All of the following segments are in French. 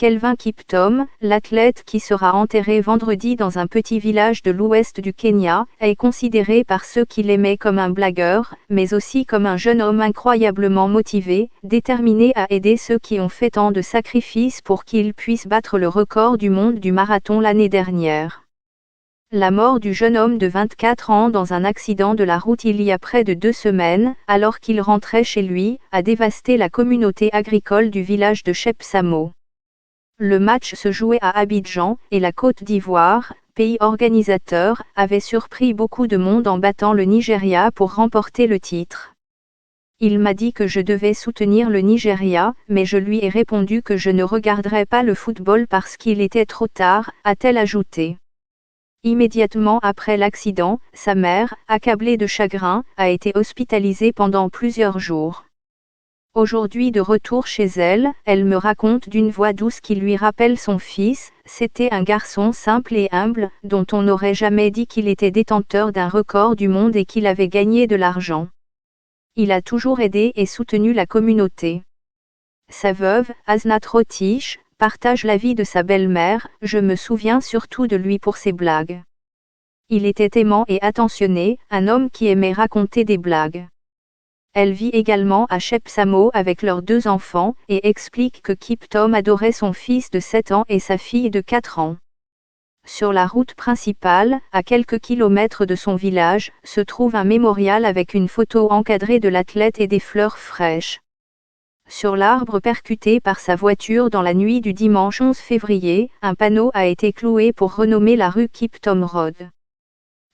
Kelvin Kiptum, l'athlète qui sera enterré vendredi dans un petit village de l'ouest du Kenya, est considéré par ceux qui l'aimaient comme un blagueur, mais aussi comme un jeune homme incroyablement motivé, déterminé à aider ceux qui ont fait tant de sacrifices pour qu'il puisse battre le record du monde du marathon l'année dernière. La mort du jeune homme de 24 ans dans un accident de la route il y a près de 2 semaines, alors qu'il rentrait chez lui, a dévasté la communauté agricole du village de Chepsamo. Le match se jouait à Abidjan, et la Côte d'Ivoire, pays organisateur, avait surpris beaucoup de monde en battant le Nigeria pour remporter le titre. Il m'a dit que je devais soutenir le Nigeria, mais je lui ai répondu que je ne regarderais pas le football parce qu'il était trop tard, a-t-elle ajouté. Immédiatement après l'accident, sa mère, accablée de chagrin, a été hospitalisée pendant plusieurs jours. Aujourd'hui de retour chez elle, elle me raconte d'une voix douce qui lui rappelle son fils. C'était un garçon simple et humble, dont on n'aurait jamais dit qu'il était détenteur d'un record du monde et qu'il avait gagné de l'argent. Il a toujours aidé et soutenu la communauté. Sa veuve, Asnat Rotich, partage l'avis de sa belle-mère. Je me souviens surtout de lui pour ses blagues. Il était aimant et attentionné, un homme qui aimait raconter des blagues. Elle vit également à Chepsamo avec leurs 2 enfants, et explique que Kiptum adorait son fils de 7 ans et sa fille de 4 ans. Sur la route principale, à quelques kilomètres de son village, se trouve un mémorial avec une photo encadrée de l'athlète et des fleurs fraîches. Sur l'arbre percuté par sa voiture dans la nuit du dimanche 11 février, un panneau a été cloué pour renommer la rue Kiptum Road.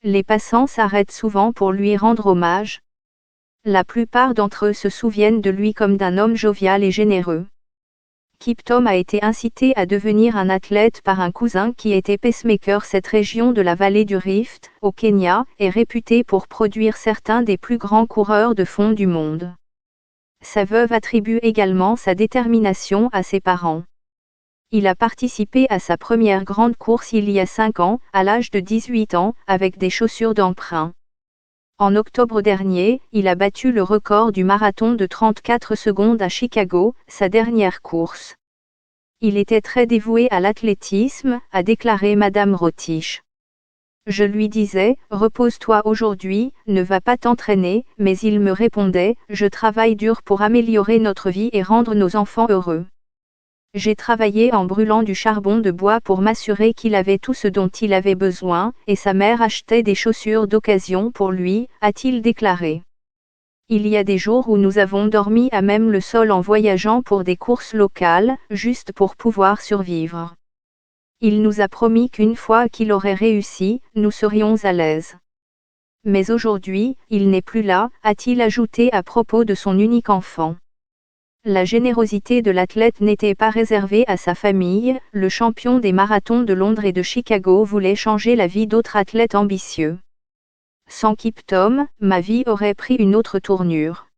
Les passants s'arrêtent souvent pour lui rendre hommage. La plupart d'entre eux se souviennent de lui comme d'un homme jovial et généreux. Kiptum a été incité à devenir un athlète par un cousin qui était pacemaker. Cette région de la vallée du Rift, au Kenya, est réputée pour produire certains des plus grands coureurs de fond du monde. Sa veuve attribue également sa détermination à ses parents. Il a participé à sa première grande course il y a 5 ans, à l'âge de 18 ans, avec des chaussures d'emprunt. En octobre dernier, il a battu le record du marathon de 34 secondes à Chicago, sa dernière course. Il était très dévoué à l'athlétisme, a déclaré Madame Rotich. Je lui disais, repose-toi aujourd'hui, ne va pas t'entraîner, mais il me répondait, je travaille dur pour améliorer notre vie et rendre nos enfants heureux. J'ai travaillé en brûlant du charbon de bois pour m'assurer qu'il avait tout ce dont il avait besoin, et sa mère achetait des chaussures d'occasion pour lui, a-t-il déclaré. Il y a des jours où nous avons dormi à même le sol en voyageant pour des courses locales, juste pour pouvoir survivre. Il nous a promis qu'une fois qu'il aurait réussi, nous serions à l'aise. Mais aujourd'hui, il n'est plus là, a-t-il ajouté à propos de son unique enfant. La générosité de l'athlète n'était pas réservée à sa famille. Le champion des marathons de Londres et de Chicago voulait changer la vie d'autres athlètes ambitieux. Sans Kiptum, ma vie aurait pris une autre tournure.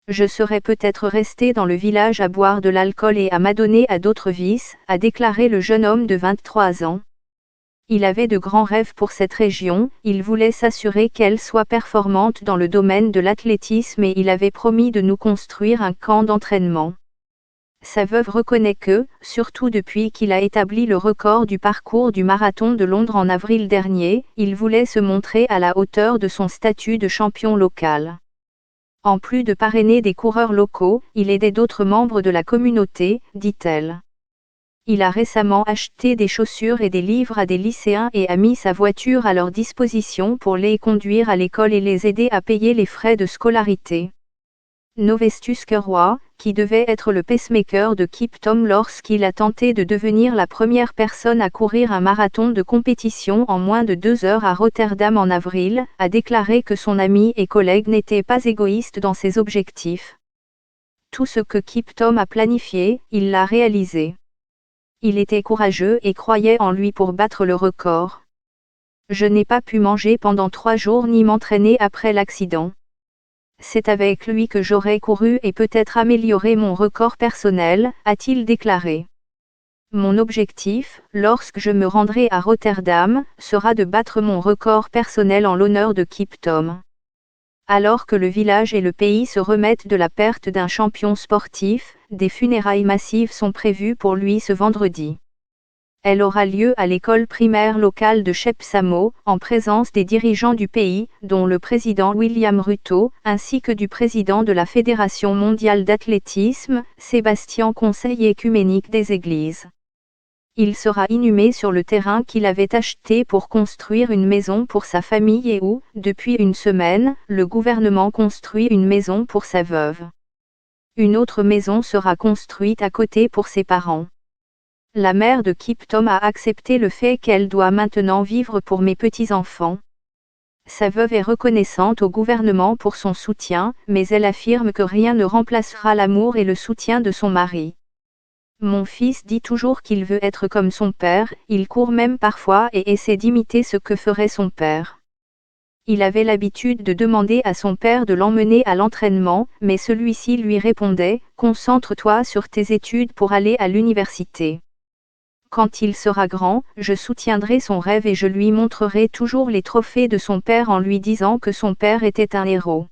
Je serais peut-être resté dans le village à boire de l'alcool et à m'adonner à d'autres vices, a déclaré le jeune homme de 23 ans. Il avait de grands rêves pour cette région, il voulait s'assurer qu'elle soit performante dans le domaine de l'athlétisme et il avait promis de nous construire un camp d'entraînement. Sa veuve reconnaît que, surtout depuis qu'il a établi le record du parcours du marathon de Londres en avril dernier, il voulait se montrer à la hauteur de son statut de champion local. En plus de parrainer des coureurs locaux, il aidait d'autres membres de la communauté, dit-elle. Il a récemment acheté des chaussures et des livres à des lycéens et a mis sa voiture à leur disposition pour les conduire à l'école et les aider à payer les frais de scolarité. Novestus Keroy, qui devait être le pacemaker de Kiptum lorsqu'il a tenté de devenir la première personne à courir un marathon de compétition en moins de 2 heures à Rotterdam en avril, a déclaré que son ami et collègue n'était pas égoïste dans ses objectifs. Tout ce que Kiptum a planifié, il l'a réalisé. Il était courageux et croyait en lui pour battre le record. Je n'ai pas pu manger pendant 3 jours ni m'entraîner après l'accident. C'est avec lui que j'aurais couru et peut-être amélioré mon record personnel, a-t-il déclaré. Mon objectif, lorsque je me rendrai à Rotterdam, sera de battre mon record personnel en l'honneur de Kiptum. Alors que le village et le pays se remettent de la perte d'un champion sportif, des funérailles massives sont prévues pour lui ce vendredi. Elle aura lieu à l'école primaire locale de Chepsamo, en présence des dirigeants du pays, dont le président William Ruto, ainsi que du président de la Fédération mondiale d'athlétisme, Sébastien Conseil écuménique des Églises. Il sera inhumé sur le terrain qu'il avait acheté pour construire une maison pour sa famille et où, depuis une semaine, le gouvernement construit une maison pour sa veuve. Une autre maison sera construite à côté pour ses parents. La mère de Kiptum a accepté le fait qu'elle doit maintenant vivre pour mes petits-enfants. Sa veuve est reconnaissante au gouvernement pour son soutien, mais elle affirme que rien ne remplacera l'amour et le soutien de son mari. Mon fils dit toujours qu'il veut être comme son père, il court même parfois et essaie d'imiter ce que ferait son père. Il avait l'habitude de demander à son père de l'emmener à l'entraînement, mais celui-ci lui répondait « Concentre-toi sur tes études pour aller à l'université. Quand il sera grand, je soutiendrai son rêve et je lui montrerai toujours les trophées de son père en lui disant que son père était un héros. »